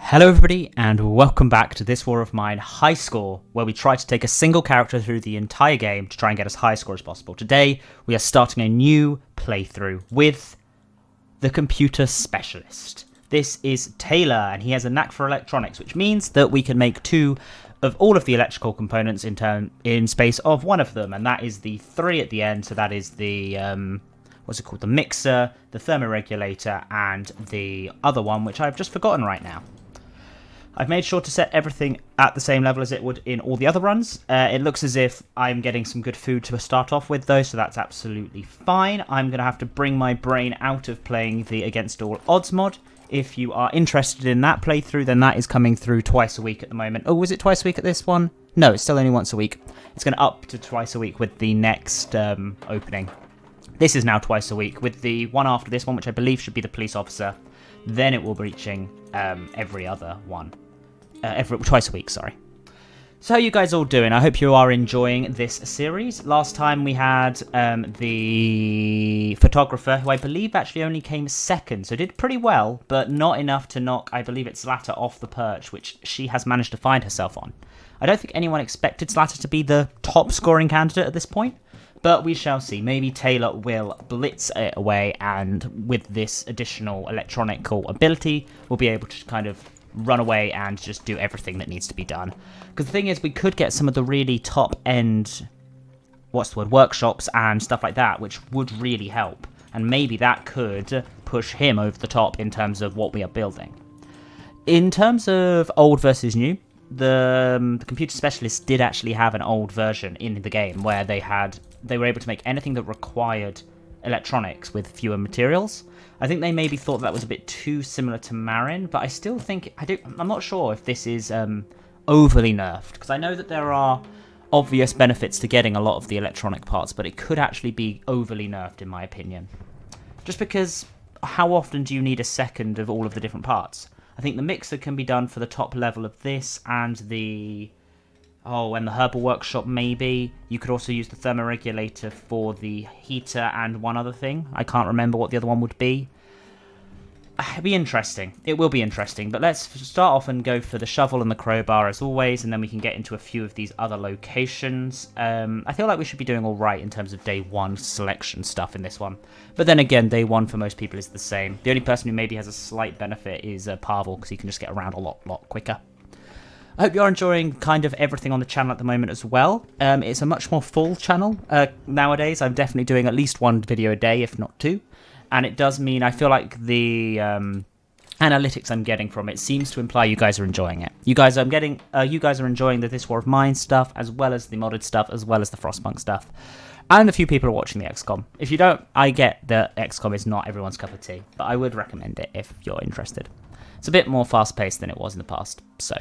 Hello everybody and welcome back to This War of Mine High Score, where we try to take a single character through the entire game to try and get as high a score as possible. Today we are starting a new playthrough with the Computer Specialist. This is Taylor and he has a knack for electronics, which means that we can make two of all of the electrical components in space of one of them, and that is the three at the end. So that is the what's it called? The mixer, the thermoregulator, and the other one, which I've just forgotten right now. I've made sure to set everything at the same level as it would in all the other runs. It looks as if I'm getting some good food to start off with though, so that's absolutely fine. I'm going to have to bring my brain out of playing the Against All Odds mod. If you are interested in that playthrough, then that is coming through twice a week at the moment. Oh, was it twice a week at this one? No, it's still only once a week. It's going to up to twice a week with the next opening. This is now twice a week, with the one after this one, which I believe should be the police officer. Then it will be reaching every other one. Twice a week, sorry. So how are you guys all doing? I hope you are enjoying this series. Last time we had the photographer, who I believe actually only came second, so did pretty well, but not enough to knock, I believe it's Zlata off the perch, which she has managed to find herself on. I don't think anyone expected Zlata to be the top scoring candidate at this point, but we shall see. Maybe Taylor will blitz it away, and with this additional electronical ability, we'll be able to kind of run away and just do everything that needs to be done. Because the thing is, we could get some of the really top end, workshops and stuff like that, which would really help. And maybe that could push him over the top in terms of what we are building. In terms of old versus new, the Computer Specialist did actually have an old version in the game where they were able to make anything that required electronics with fewer materials. I think they maybe thought that was a bit too similar to Marin, but I still think I'm not sure if this is overly nerfed, because I know that there are obvious benefits to getting a lot of the electronic parts, but it could actually be overly nerfed in my opinion. Just because how often do you need a second of all of the different parts? I think the mixer can be done for the top level of this and the herbal workshop maybe. You could also use the thermoregulator for the heater and one other thing. I can't remember what the other one would be. It'll be interesting. It will be interesting, but let's start off and go for the shovel and the crowbar as always, and then we can get into a few of these other locations. I feel like we should be doing alright in terms of day one selection stuff in this one. But then again, day one for most people is the same. The only person who maybe has a slight benefit is Pavel, because he can just get around a lot quicker. I hope you're enjoying kind of everything on the channel at the moment as well. It's a much more full channel nowadays. I'm definitely doing at least one video a day, if not two. And it does mean I feel like the analytics I'm getting from it seems to imply you guys are enjoying it. You guys are enjoying the This War of Mine stuff, as well as the modded stuff, as well as the Frostpunk stuff. And a few people are watching the XCOM. If you don't, I get that XCOM is not everyone's cup of tea, but I would recommend it if you're interested. It's a bit more fast-paced than it was in the past, so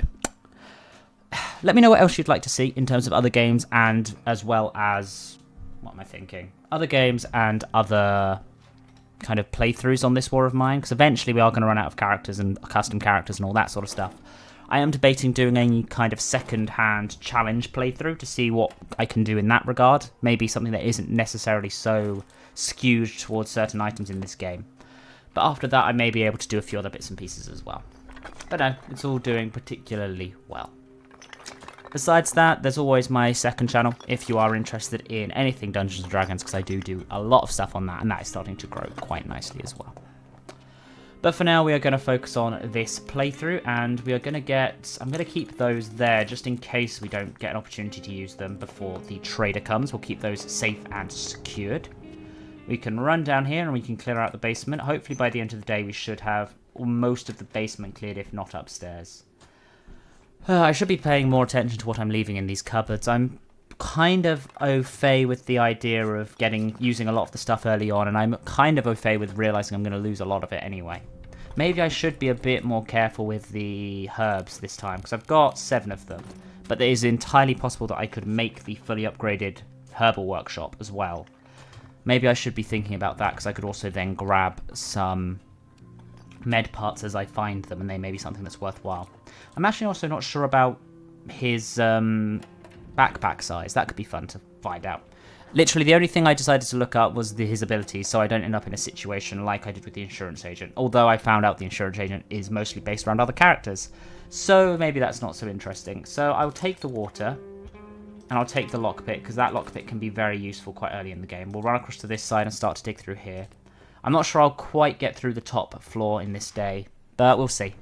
let me know what else you'd like to see in terms of other games, and as well as, what am I thinking? Other games and other kind of playthroughs on This War of Mine, because eventually we are going to run out of characters and custom characters and all that sort of stuff. I am debating doing any kind of second-hand challenge playthrough to see what I can do in that regard. Maybe something that isn't necessarily so skewed towards certain items in this game. But after that, I may be able to do a few other bits and pieces as well. But no, it's all doing particularly well. Besides that, there's always my second channel if you are interested in anything Dungeons & Dragons, because I do a lot of stuff on that, and that is starting to grow quite nicely as well. But for now, we are going to focus on this playthrough, and we are going to I'm going to keep those there just in case we don't get an opportunity to use them before the trader comes. We'll keep those safe and secured. We can run down here and we can clear out the basement. Hopefully by the end of the day, we should have most of the basement cleared, if not upstairs. I should be paying more attention to what I'm leaving in these cupboards. I'm kind of au fait with the idea of using a lot of the stuff early on, and I'm kind of au fait with realizing I'm going to lose a lot of it anyway. Maybe I should be a bit more careful with the herbs this time, because I've got 7 of them. But it is entirely possible that I could make the fully upgraded herbal workshop as well. Maybe I should be thinking about that, because I could also then grab some med parts as I find them, and they may be something that's worthwhile. I'm actually also not sure about his backpack size. That could be fun to find out. Literally, the only thing I decided to look up was his abilities, so I don't end up in a situation like I did with the insurance agent. Although I found out the insurance agent is mostly based around other characters. So maybe that's not so interesting. So I'll take the water, and I'll take the lockpick, because that lockpick can be very useful quite early in the game. We'll run across to this side and start to dig through here. I'm not sure I'll quite get through the top floor in this day, but we'll see.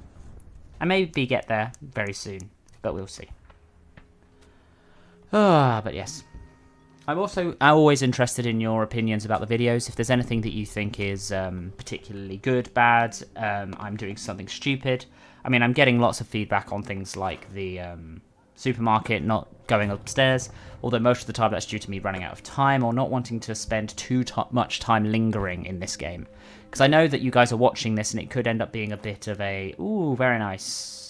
I maybe get there very soon, but we'll see. But yes. I'm also always interested in your opinions about the videos. If there's anything that you think is particularly good, bad, I'm doing something stupid. I mean, I'm getting lots of feedback on things like the supermarket not going upstairs, although most of the time that's due to me running out of time or not wanting to spend too much time lingering in this game. Because I know that you guys are watching this and it could end up being a bit of a, ooh, very nice.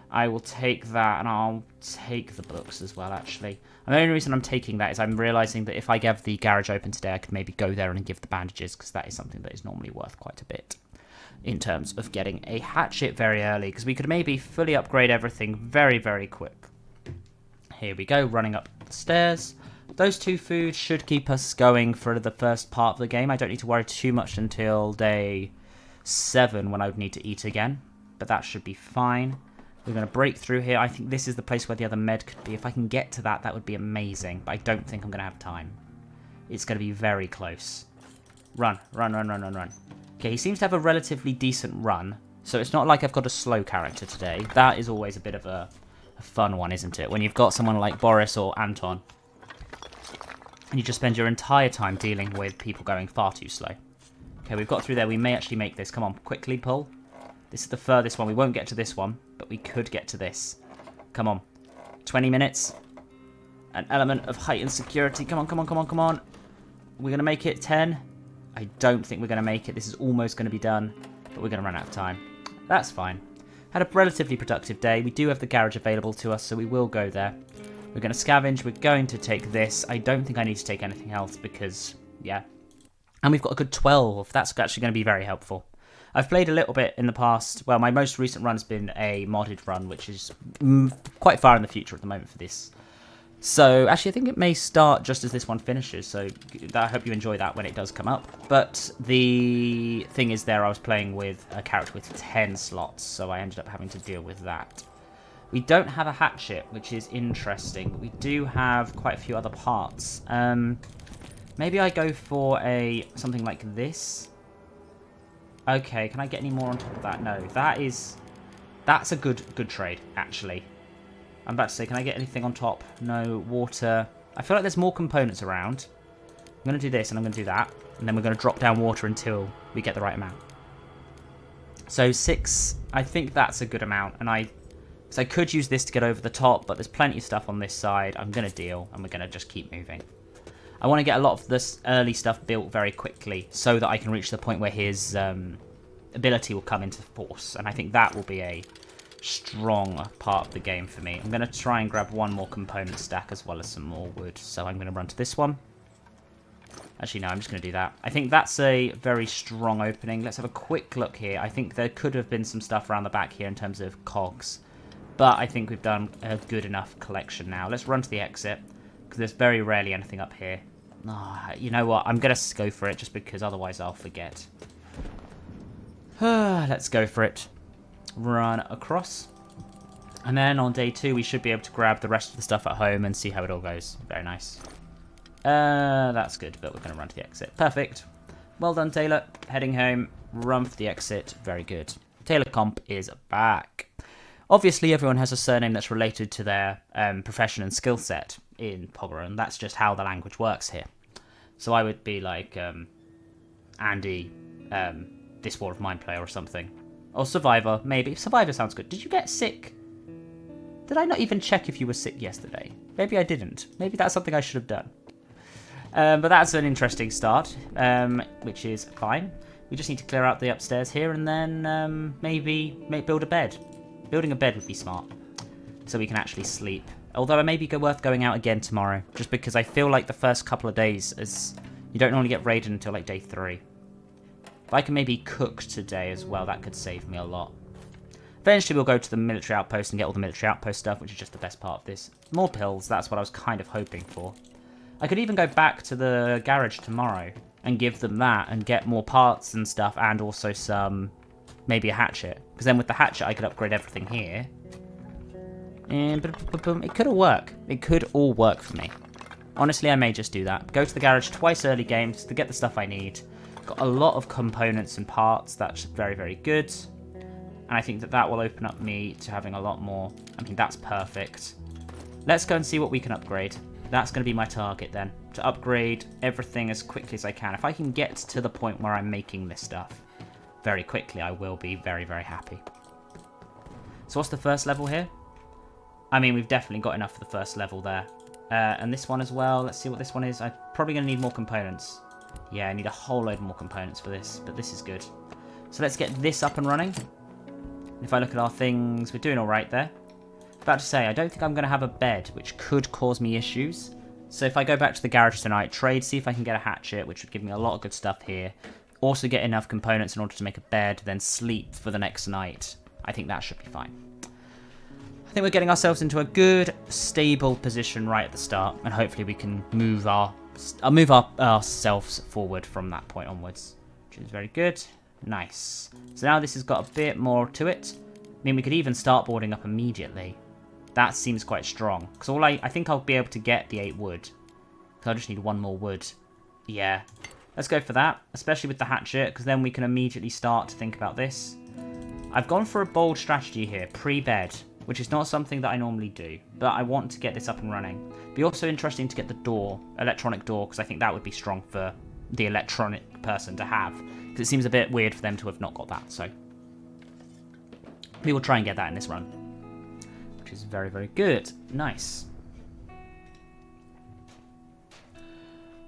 I will take that, and I'll take the books as well, actually. And the only reason I'm taking that is I'm realising that if I have the garage open today, I could maybe go there and give the bandages, because that is something that is normally worth quite a bit in terms of getting a hatchet very early, because we could maybe fully upgrade everything very, very quick. Here we go, running up the stairs. Those 2 foods should keep us going for the first part of the game. I don't need to worry too much until day 7 when I would need to eat again, but that should be fine. We're going to break through here. I think this is the place where the other med could be. If I can get to that, that would be amazing. But I don't think I'm going to have time. It's going to be very close. Run, run, run, run, run, run. Okay, he seems to have a relatively decent run. So it's not like I've got a slow character today. That is always a bit of a fun one, isn't it? When you've got someone like Boris or Anton. And you just spend your entire time dealing with people going far too slow. Okay, we've got through there. We may actually make this. Come on, quickly pull. This is the furthest one. We won't get to this one, but we could get to this. Come on. 20 minutes. An element of heightened security. Come on, come on, come on, come on. We're going to make it 10. I don't think we're going to make it. This is almost going to be done, but we're going to run out of time. That's fine. Had a relatively productive day. We do have the garage available to us, so we will go there. We're going to scavenge. We're going to take this. I don't think I need to take anything else because, yeah. And we've got a good 12. That's actually going to be very helpful. I've played a little bit in the past. Well, my most recent run's been a modded run, which is quite far in the future at the moment for this. So, actually, I think it may start just as this one finishes, so I hope you enjoy that when it does come up. But the thing is there, I was playing with a character with 10 slots, so I ended up having to deal with that. We don't have a hatchet, which is interesting, but we do have quite a few other parts. Maybe I go for something like this. Okay, can I get any more on top of that? No, that's a good trade, actually. I'm about to say, can I get anything on top? No, water. I feel like there's more components around. I'm going to do this and I'm going to do that. And then we're going to drop down water until we get the right amount. So 6, I think that's a good amount. And I could use this to get over the top, but there's plenty of stuff on this side. I'm going to deal and we're going to just keep moving. I want to get a lot of this early stuff built very quickly so that I can reach the point where his ability will come into force. And I think that will be a strong part of the game for me. I'm going to try and grab one more component stack as well as some more wood. So I'm going to run to this one. Actually, no, I'm just going to do that. I think that's a very strong opening. Let's have a quick look here. I think there could have been some stuff around the back here in terms of cogs. But I think we've done a good enough collection now. Let's run to the exit. Because there's very rarely anything up here. Oh, you know what? I'm going to go for it just because otherwise I'll forget. Let's go for it. Run across. And then on day 2 we should be able to grab the rest of the stuff at home and see how it all goes. Very nice. That's good, but we're going to run to the exit. Perfect. Well done, Taylor. Heading home. Run for the exit. Very good. Taylor Comp is back. Obviously, everyone has a surname that's related to their profession and skill set in Pogger, and that's just how the language works here. So I would be like Andy, This War of Mine player or something. Or Survivor, maybe. Survivor sounds good. Did you get sick? Did I not even check if you were sick yesterday? Maybe I didn't. Maybe that's something I should have done. But that's an interesting start, which is fine. We just need to clear out the upstairs here and then maybe build a bed. Building a bed would be smart, so we can actually sleep. Although it may be worth going out again tomorrow, just because I feel like the first couple of days, you don't normally get raided until like day 3. If I can maybe cook today as well, that could save me a lot. Eventually we'll go to the military outpost and get all the military outpost stuff, which is just the best part of this. More pills, that's what I was kind of hoping for. I could even go back to the garage tomorrow and give them that and get more parts and stuff, and also some, maybe a hatchet. Because then with the hatchet I could upgrade everything here. And it could all work. It could all work for me. Honestly, I may just do that. Go to the garage twice early games to get the stuff I need. Got a lot of components and parts, that's very, very good. And I think that that will open up me to having a lot more. I mean, that's perfect. Let's go and see what we can upgrade. That's going to be my target then. To upgrade everything as quickly as I can. If I can get to the point where I'm making this stuff very quickly, I will be very, very happy. So what's the first level here? I mean, we've definitely got enough for the first level there. And this one as well. Let's see what this one is. I'm probably going to need more components. Yeah, I need a whole load more components for this. But this is good. So let's get this up and running. If I look at our things, we're doing all right there. About to say, I don't think I'm going to have a bed, which could cause me issues. So if I go back to the garage tonight, trade, see if I can get a hatchet, which would give me a lot of good stuff here. Also get enough components in order to make a bed, then sleep for the next night. I think that should be fine. I think we're getting ourselves into a good, stable position right at the start, and hopefully we can move ourselves forward from that point onwards, which is very good. Nice. So now this has got a bit more to it. I mean, we could even start boarding up immediately. That seems quite strong. Because I think I'll be able to get the 8 wood. Because I just need 1 more wood. Yeah. Let's go for that. Especially with the hatchet. Because then we can immediately start to think about this. I've gone for a bold strategy here. Pre-bed. Which is not something that I normally do. But I want to get this up and running. Be also interesting to get the door. Electronic door. Because I think that would be strong for the electronic person to have. Because it seems a bit weird for them to have not got that. So we will try and get that in this run. Which is very, very good. Nice.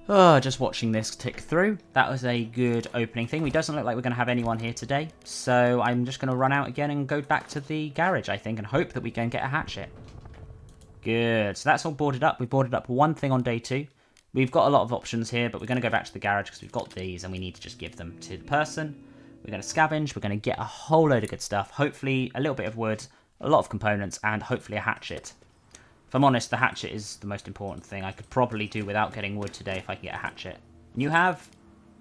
Oh, just watching this tick through. That was a good opening thing. It doesn't look like we're going to have anyone here today. So I'm just going to run out again and go back to the garage, I think, and hope that we can get a hatchet. Good. So that's all boarded up. We boarded up one thing on day 2. We've got a lot of options here, but we're going to go back to the garage because we've got these and we need to just give them to the person. We're going to scavenge. We're going to get a whole load of good stuff. Hopefully a little bit of wood, a lot of components, and hopefully a hatchet. If I'm honest, the hatchet is the most important thing. I could probably do without getting wood today if I can get a hatchet. And you have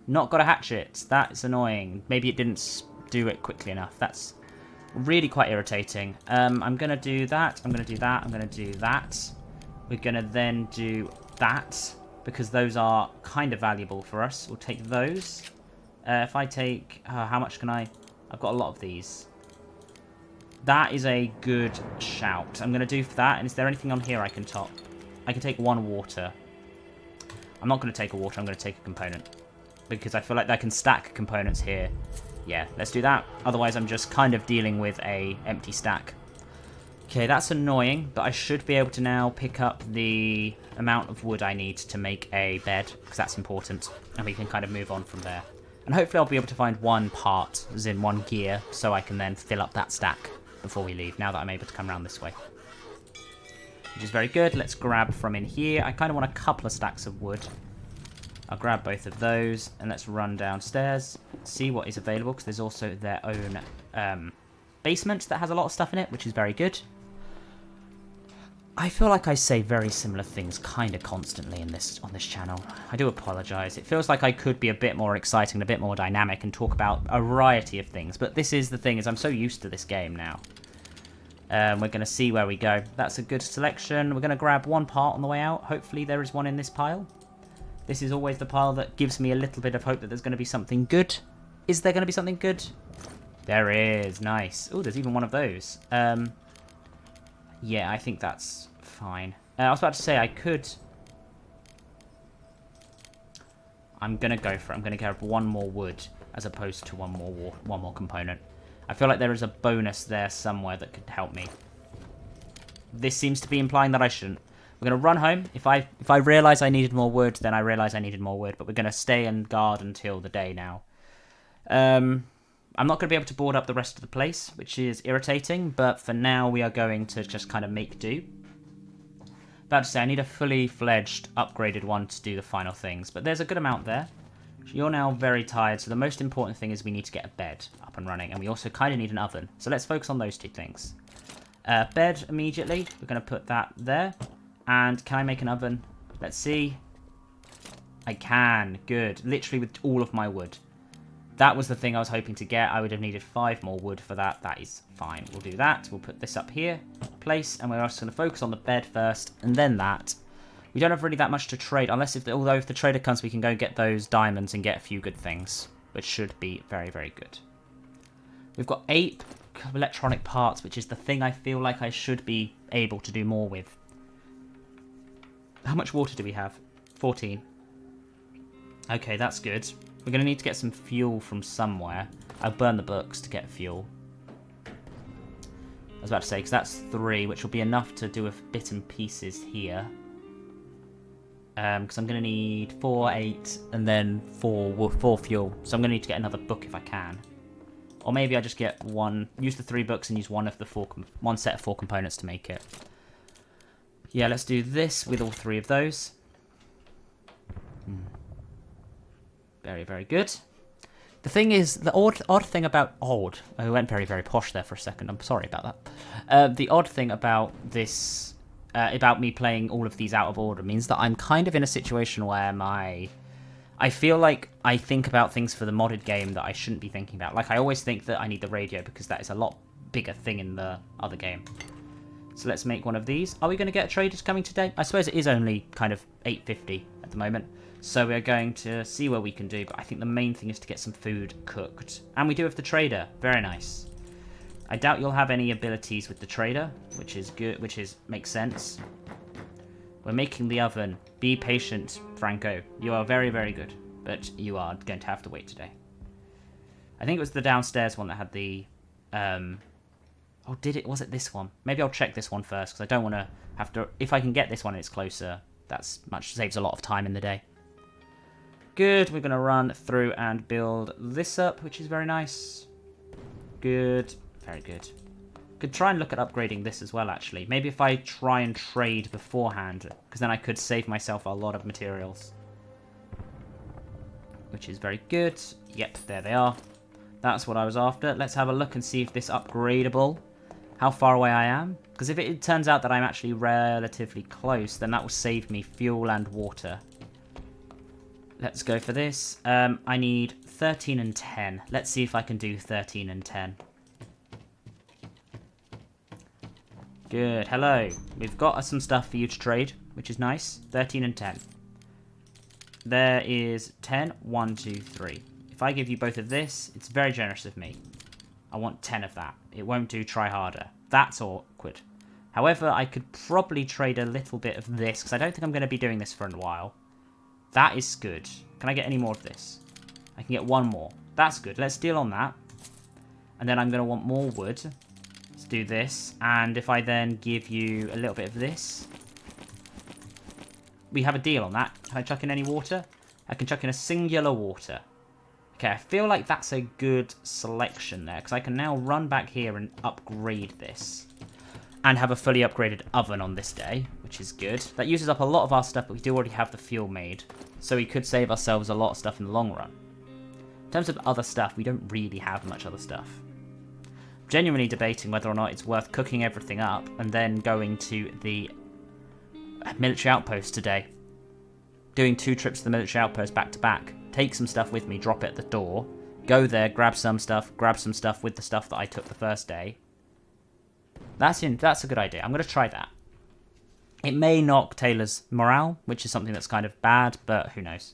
not got a hatchet. That's annoying. Maybe it didn't do it quickly enough. That's really quite irritating. I'm going to do that. I'm going to do that. I'm going to do that. We're going to then do that because those are kind of valuable for us. We'll take those. If I take... how much can I... I've got a lot of these. That is a good shout. I'm going to do for that. And is there anything on here I can top? I can take 1 water. I'm not going to take a water. I'm going to take a component. Because I feel like I can stack components here. Yeah, let's do that. Otherwise, I'm just kind of dealing with a empty stack. Okay, that's annoying. But I should be able to now pick up the amount of wood I need to make a bed. Because that's important. And we can kind of move on from there. And hopefully I'll be able to find 1 part, as in 1 gear, so I can then fill up that stack before we leave, now that I'm able to come around this way. Which is very good. Let's grab from in here. I kind of want a couple of stacks of wood. I'll grab both of those, and let's run downstairs, see what is available, because there's also their own basement that has a lot of stuff in it, which is very good. I feel like I say very similar things kind of constantly on this channel. I do apologise. It feels like I could be a bit more exciting, a bit more dynamic, and talk about a variety of things. But this is the thing, is I'm so used to this game now. We're going to see where we go. That's a good selection. We're going to grab 1 part on the way out. Hopefully there is one in this pile. This is always the pile that gives me a little bit of hope that there's going to be something good. Is there going to be something good? There is. Nice. Oh, there's even one of those. Yeah, I think that's fine. I was about to say I could... I'm going to go for it. I'm going to grab 1 more wood as opposed to 1 more component. I feel like there is a bonus there somewhere that could help me. This seems to be implying that I shouldn't. We're going to run home. If I realise I needed more wood, then I realise I needed more wood. But we're going to stay and guard until the day now. I'm not going to be able to board up the rest of the place, which is irritating, but for now we are going to just kind of make do. About to say, I need a fully fledged, upgraded one to do the final things, but there's a good amount there. You're now very tired, so the most important thing is we need to get a bed up and running, and we also kind of need an oven. So let's focus on those two things. Bed immediately. We're going to put that there. And can I make an oven? Let's see. I can. Good. Literally with all of my wood. That was the thing I was hoping to get. I would have needed 5 more wood for that. That is fine. We'll do that. We'll put this up here. Place. And we're also going to focus on the bed first. And then that. We don't have really that much to trade. Although if the trader comes, we can go get those diamonds and get a few good things. Which should be very, very good. We've got 8 electronic parts, which is the thing I feel like I should be able to do more with. How much water do we have? 14. Okay, that's good. We're going to need to get some fuel from somewhere. I'll burn the books to get fuel. I was about to say, because that's 3, which will be enough to do a bit and pieces here. Because I'm going to need 4, 8, and then 4 fuel. So I'm going to need to get another book if I can. Or maybe I just get one, use the 3 books and use one set of 4 components to make it. Yeah, let's do this with all 3 of those. Very, very good. The thing is, the odd thing about I went very, very posh there for a second. I'm sorry about that. The odd thing about this, about me playing all of these out of order, means that I'm kind of in a situation where I feel like I think about things for the modded game that I shouldn't be thinking about. Like, I always think that I need the radio because that is a lot bigger thing in the other game. So let's make one of these. Are we going to get traders coming today? I suppose it is only kind of 8:50 at the moment. So we're going to see what we can do. But I think the main thing is to get some food cooked. And we do have the trader. Very nice. I doubt you'll have any abilities with the trader, which is good, makes sense. We're making the oven. Be patient, Franco. You are very, very good. But you are going to have to wait today. I think it was the downstairs one that had the... Oh, was it this one? Maybe I'll check this one first, because I don't want to have to... If I can get this one and it's closer, saves a lot of time in the day. Good, we're going to run through and build this up, which is very nice. Good, very good. Could try and look at upgrading this as well, actually. Maybe if I try and trade beforehand, because then I could save myself a lot of materials. Which is very good. Yep, there they are. That's what I was after. Let's have a look and see if this upgradable... How far away I am. Because if it turns out that I'm actually relatively close, then that will save me fuel and water. Let's go for this. I need 13 and 10. Let's see if I can do 13 and 10. Good. Hello. We've got some stuff for you to trade, which is nice. 13 and 10. There is 10. 1, 2, 3. If I give you both of this, it's very generous of me. I want 10 of that. It won't do try harder. That's awkward. However, I could probably trade a little bit of this, because I don't think I'm going to be doing this for a while. That is good. Can I get any more of this? I can get 1 more. That's good. Let's deal on that. And then I'm going to want more wood. Let's do this. And if I then give you a little bit of this. We have a deal on that. Can I chuck in any water? I can chuck in a singular water. Okay, I feel like that's a good selection there, because I can now run back here and upgrade this. And have a fully upgraded oven on this day, which is good. That uses up a lot of our stuff, but we do already have the fuel made. So we could save ourselves a lot of stuff in the long run. In terms of other stuff, we don't really have much other stuff. I'm genuinely debating whether or not it's worth cooking everything up and then going to the military outpost today. Doing 2 trips to the military outpost back to back. Take some stuff with me, drop it at the door, go there, grab some stuff with the stuff that I took the first day. That's a good idea. I'm going to try that. It may knock Taylor's morale, which is something that's kind of bad, but who knows.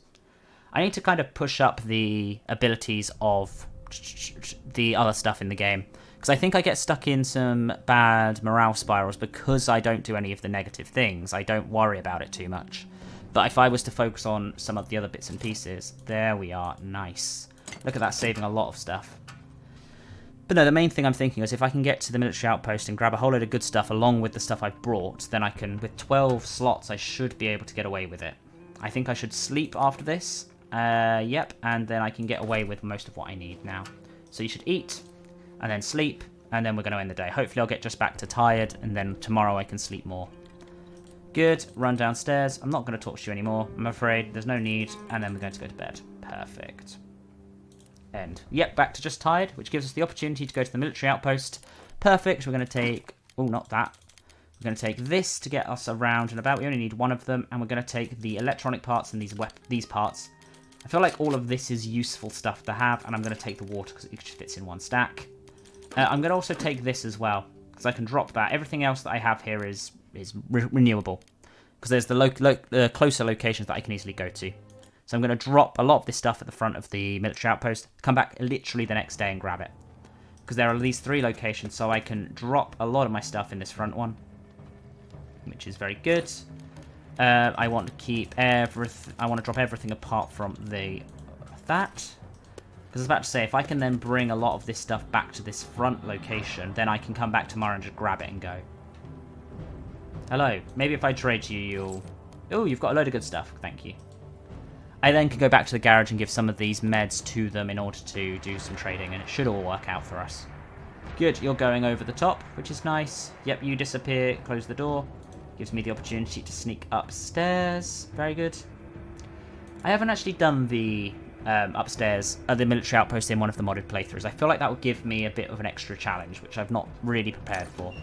I need to kind of push up the abilities of the other stuff in the game, because I think I get stuck in some bad morale spirals because I don't do any of the negative things. I don't worry about it too much. But if I was to focus on some of the other bits and pieces, there we are, nice. Look at that, saving a lot of stuff. But no, the main thing I'm thinking is if I can get to the military outpost and grab a whole load of good stuff along with the stuff I've brought, then I can, with 12 slots, I should be able to get away with it. I think I should sleep after this. Yep, and then I can get away with most of what I need now. So you should eat, and then sleep, and then we're going to end the day. Hopefully I'll get just back to tired, and then tomorrow I can sleep more. Good. Run downstairs. I'm not going to talk to you anymore, I'm afraid. There's no need. And then we're going to go to bed. Perfect. End. Yep, back to just tired, which gives us the opportunity to go to the military outpost. Perfect. We're going to take... Oh, not that. We're going to take this to get us around and about. We only need one of them. And we're going to take the electronic parts and these parts. I feel like all of this is useful stuff to have. And I'm going to take the water because it just fits in one stack. I'm going to also take this as well, because I can drop that. Everything else that I have here is renewable, because there's the closer locations that I can easily go to. So I'm going to drop a lot of this stuff at the front of the military outpost, come back literally the next day and grab it. Because there are these 3 locations, so I can drop a lot of my stuff in this front one, which is very good. I want to keep everything. I want to drop everything apart from that. Because I was about to say, if I can then bring a lot of this stuff back to this front location, then I can come back tomorrow and just grab it and go. Hello. Maybe if I trade you, you'll... Oh, you've got a load of good stuff. Thank you. I then can go back to the garage and give some of these meds to them in order to do some trading, and it should all work out for us. Good. You're going over the top, which is nice. Yep, you disappear. Close the door. Gives me the opportunity to sneak upstairs. Very good. I haven't actually done the... upstairs at the military outpost in one of the modded playthroughs. I feel like that would give me a bit of an extra challenge, which I've not really prepared for.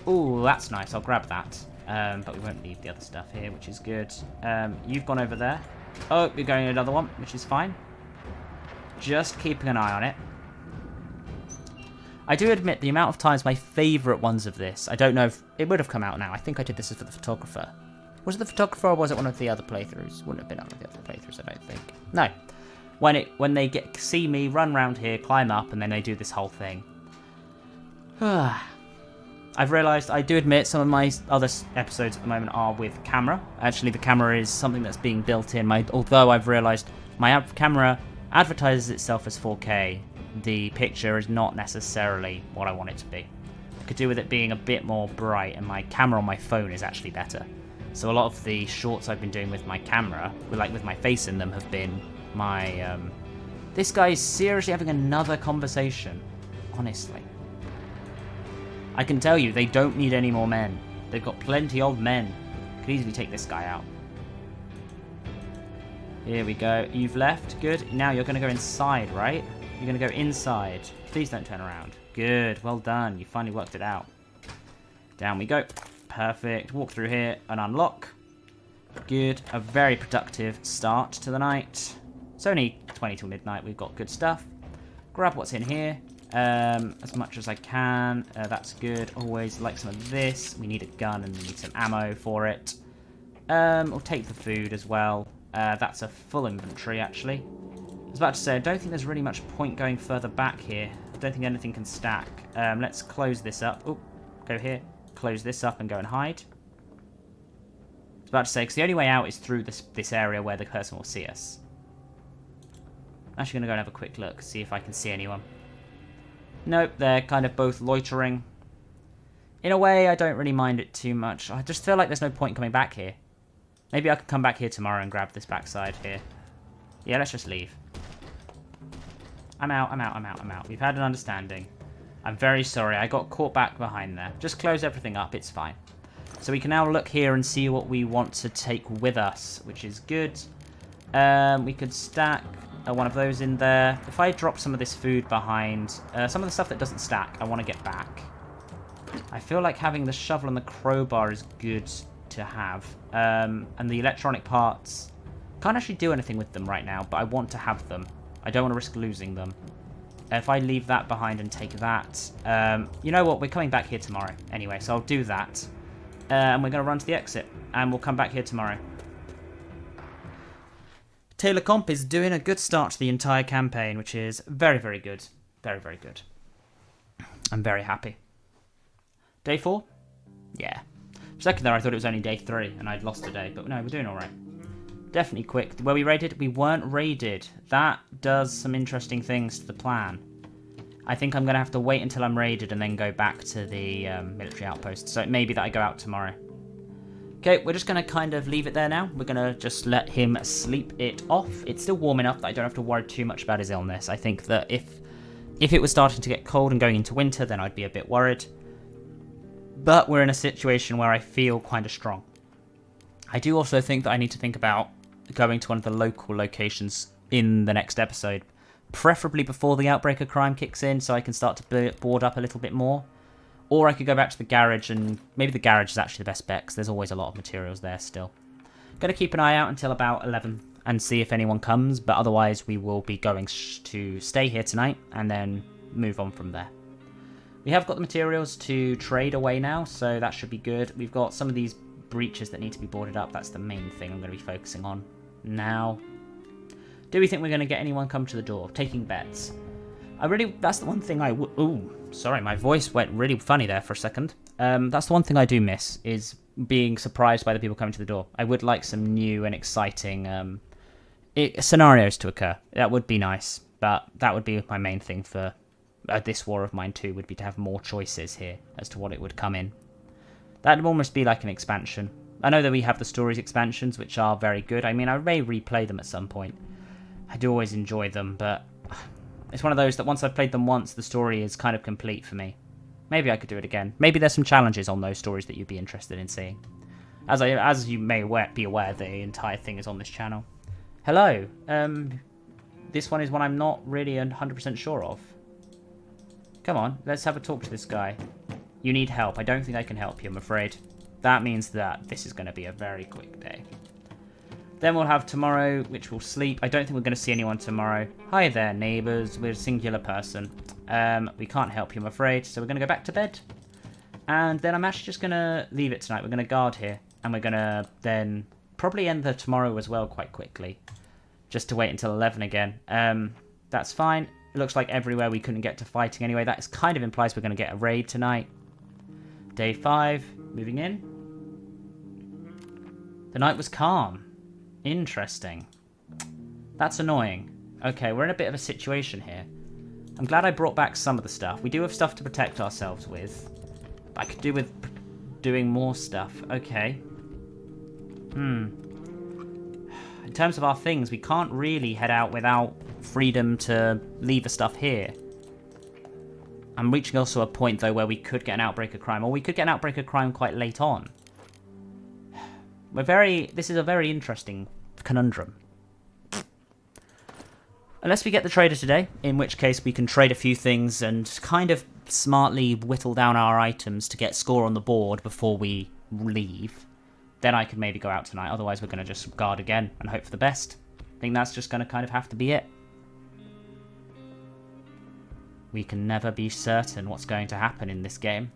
Ooh, that's nice. I'll grab that. But we won't leave the other stuff here, which is good. You've gone over there. Oh, you're going another one, which is fine. Just keeping an eye on it. I do admit the amount of times my favourite ones of this, I don't know if it would have come out now. I think I did this for the photographer. Was it the photographer or was it one of the other playthroughs? Wouldn't have been one of the other playthroughs, I don't think. No. When they see me run around here, climb up, and then they do this whole thing. I've realised, I do admit, some of my other episodes at the moment are with camera. Actually, the camera is something that's being built in. Although I've realised my camera advertises itself as 4K, the picture is not necessarily what I want it to be. I could do with it being a bit more bright, and my camera on my phone is actually better. So a lot of the shorts I've been doing with my camera, with my face in them, have been my... This guy is seriously having another conversation. Honestly. I can tell you, they don't need any more men. They've got plenty of men. Could easily take this guy out. Here we go. You've left. Good. Now you're going to go inside, right? You're going to go inside. Please don't turn around. Good. Well done. You finally worked it out. Down we go. Perfect. Walk through here and unlock. Good. A very productive start to the night. It's only 20 till midnight. We've got good stuff. Grab what's in here. As much as I can. That's good. Always like some of this. We need a gun and we need some ammo for it. We'll take the food as well. That's a full inventory, actually. I was about to say, I don't think there's really much point going further back here. I don't think anything can stack. Let's close this up. Oh, go here. Close this up and go and hide. I was about to say, because the only way out is through this area where the person will see us. I'm actually going to go and have a quick look, see if I can see anyone. Nope, they're kind of both loitering. In a way, I don't really mind it too much. I just feel like there's no point coming back here. Maybe I could come back here tomorrow and grab this backside here. Yeah, let's just leave. I'm out, I'm out, I'm out, I'm out. We've had an understanding. I'm very sorry, I got caught back behind there. Just close everything up, it's fine. So we can now look here and see what we want to take with us, which is good. We could stack one of those in there. If I drop some of this food behind, some of the stuff that doesn't stack, I want to get back. I feel like having the shovel and the crowbar is good to have. And the electronic parts, can't actually do anything with them right now, but I want to have them. I don't want to risk losing them. If I leave that behind and take that, you know what, we're coming back here tomorrow anyway, so I'll do that. And we're going to run to the exit, and we'll come back here tomorrow. Taylor Comp is doing a good start to the entire campaign, which is very, very good. Very, very good. I'm very happy. Day 4? Yeah. For a second there, I thought it was only day 3, and I'd lost a day, but no, we're doing all right. Definitely quick. Were we raided? We weren't raided. That does some interesting things to the plan. I think I'm going to have to wait until I'm raided and then go back to the military outpost. So it may be that I go out tomorrow. Okay, we're just going to kind of leave it there now. We're going to just let him sleep it off. It's still warm enough that I don't have to worry too much about his illness. I think that if it was starting to get cold and going into winter, then I'd be a bit worried. But we're in a situation where I feel kind of strong. I do also think that I need to think about going to one of the local locations in the next episode, preferably before the Outbreak of Crime kicks in, so I can start to board up a little bit more. Or I could go back to the garage, and maybe the garage is actually the best bet, because there's always a lot of materials there still. Going to keep an eye out until about 11 and see if anyone comes, but otherwise we will be going to stay here tonight and then move on from there. We have got the materials to trade away now, so that should be good. We've got some of these breaches that need to be boarded up. That's the main thing I'm going to be focusing on now. Do we think we're going to get anyone come to the door? Taking bets. That's the one thing ooh, sorry, my voice went really funny there for a second. That's the one thing I do miss, is being surprised by the people coming to the door. I would like some new and exciting scenarios to occur. That would be nice, but that would be my main thing for this War of Mine 2, would be to have more choices here as to what it would come in. That would almost be like an expansion. I know that we have the stories expansions, which are very good. I mean, I may replay them at some point. I do always enjoy them, but it's one of those that once I've played them once, the story is kind of complete for me. Maybe I could do it again. Maybe there's some challenges on those stories that you'd be interested in seeing. As you may be aware, the entire thing is on this channel. Hello. This one is one I'm not really 100% sure of. Come on, let's have a talk to this guy. You need help. I don't think I can help you, I'm afraid. That means that this is going to be a very quick day. Then we'll have tomorrow, which we'll sleep. I don't think we're going to see anyone tomorrow. Hi there, neighbours. We're a singular person. We can't help you, I'm afraid, so we're going to go back to bed. And then I'm actually just going to leave it tonight. We're going to guard here, and we're going to then probably end the tomorrow as well quite quickly, just to wait until 11 again. That's fine. It looks like everywhere we couldn't get to fighting anyway. That kind of implies we're going to get a raid tonight. Day 5, moving in. The night was calm. Interesting. That's annoying. Okay, we're in a bit of a situation here. I'm glad I brought back some of the stuff. We do have stuff to protect ourselves with. I could do with doing more stuff. Okay. In terms of our things, we can't really head out without freedom to leave the stuff here. I'm reaching also a point, though, where we could get an Outbreak of Crime, or we could get an Outbreak of Crime quite late on. This is a very interesting conundrum. Unless we get the trader today, in which case we can trade a few things and kind of smartly whittle down our items to get score on the board before we leave, then I could maybe go out tonight. Otherwise, we're going to just guard again and hope for the best. I think that's just going to kind of have to be it. We can never be certain what's going to happen in this game.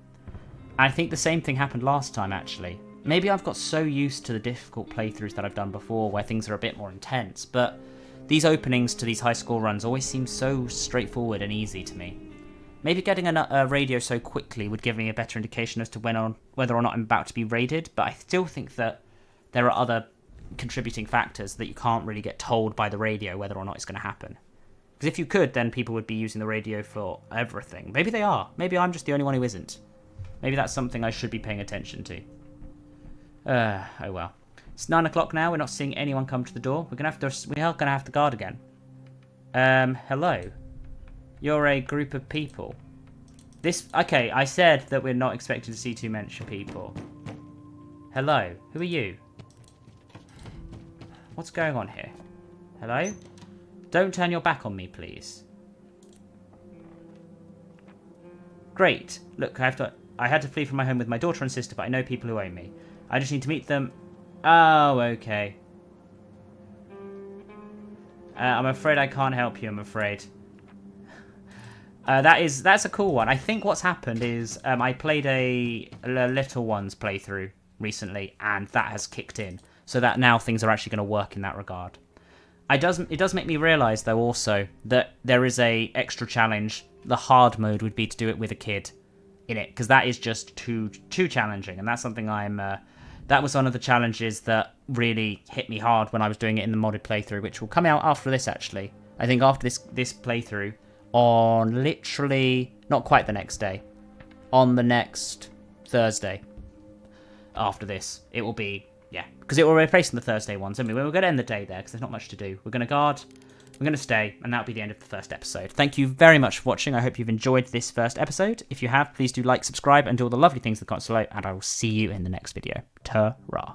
I think the same thing happened last time, actually. Maybe I've got so used to the difficult playthroughs that I've done before where things are a bit more intense, but these openings to these high score runs always seem so straightforward and easy to me. Maybe getting a radio so quickly would give me a better indication as to whether or not I'm about to be raided, but I still think that there are other contributing factors that you can't really get told by the radio whether or not it's going to happen. Because if you could, then people would be using the radio for everything. Maybe they are. Maybe I'm just the only one who isn't. Maybe that's something I should be paying attention to. Oh well. It's 9 o'clock now. We're not seeing anyone come to the door. We are going to have to guard again. Hello. You're a group of people. Okay, I said that we're not expecting to see too many people. Hello. Who are you? What's going on here? Hello? Don't turn your back on me, please. Great. Look, I had to flee from my home with my daughter and sister, but I know people who own me. I just need to meet them. Oh, okay. I'm afraid I can't help you, I'm afraid. That's a cool one. I think what's happened is I played a Little Ones playthrough recently, and that has kicked in. So that now things are actually going to work in that regard. It does make me realise, though, also, that there is a extra challenge. The hard mode would be to do it with a kid in it, because that is just too challenging, and that's something that was one of the challenges that really hit me hard when I was doing it in the modded playthrough, which will come out after this, actually. I think after this playthrough, on literally, not quite the next day, on the next Thursday after this, it will be, yeah, because it will replace the Thursday ones. I mean, we're going to end the day there, because there's not much to do. We're going to guard, we're going to stay, and that'll be the end of the first episode. Thank you very much for watching. I hope you've enjoyed this first episode. If you have, please do like, subscribe, and do all the lovely things in the console, and I will see you in the next video. Ta-ra.